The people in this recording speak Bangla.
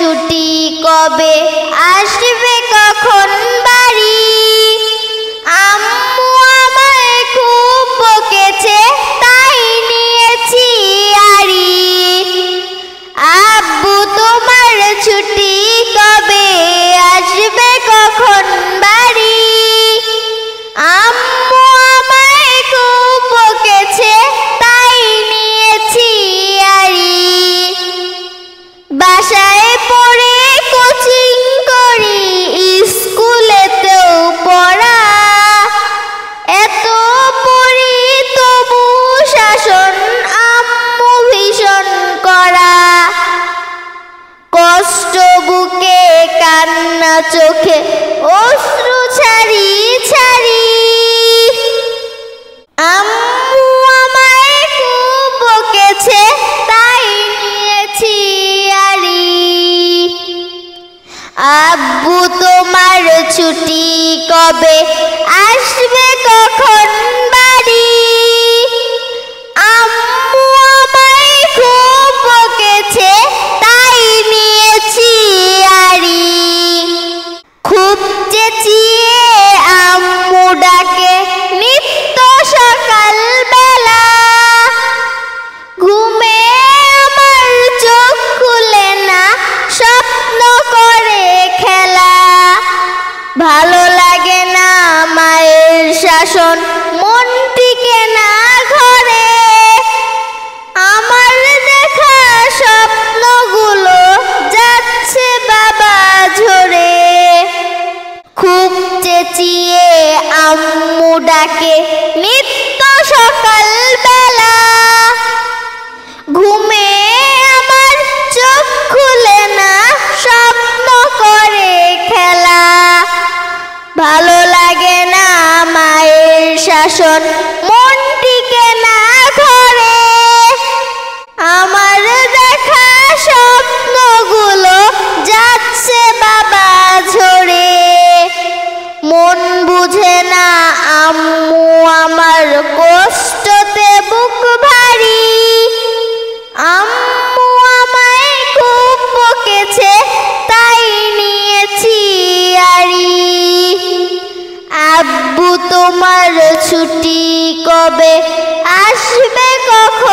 ছুটি কবে আসবে কখন বাড়ি? আম্মু আমায় খুব বকেছে তাই নিয়েছি আড়ি। আব্বু তোমার ছুটি কবে আসবে কখন বাড়ি? আম্মু আমায় খুব বকেছে তাই নিয়েছি আড়ি। বাসায় পড়ে কোচিং করি, স্কুলেতেও পড়া, এত পড়ি তবু শাসন আম্মু ভীষণ করা। কষ্ট বুকে কান্না চোখে অশ্রু ছাড়ি ছাড়ি। আম্মু আমায় খুব বকেছে তাই নিয়েছি আড়ি। আব্বু তোমার ছুটি কবে আসবে কখন বাড়ি? আম্মু আমায় খুব বকেছে তাই নিয়েছি আড়ি। খুব চেঁচিয়ে আম্মু ডাকে নিত্য সকাল বেলা, ঘুমে আমার চোখ খুলে না, স্বপ্ন করে খেলা। ভালো লাগে না মায়ের শাসন, মন টিকে না ঘরে। আমার দেখা স্বপ্নগুলো যাচ্ছে বাবা ঝরে। খুব চেঁচিয়ে আম্মু ডাকে নিত্য সকাল বেলা, ঘুমে আমার চোখ খুলে না, স্বপ্ন করে খেলা। ভালো লাগে না মায়ের শাসন, মন টিকে না ঘরে। আমার দেখা স্বপ্নগুলো যাচ্ছে বাবা ঝরে। মন বুঝে না আম্মু আমার কষ্টতে বুক ভারী। আম্মু আমায় খুব বকেছে তাই নিয়েছি আড়ি। আব্বু তোমার ছুটি কবে আসবে কখন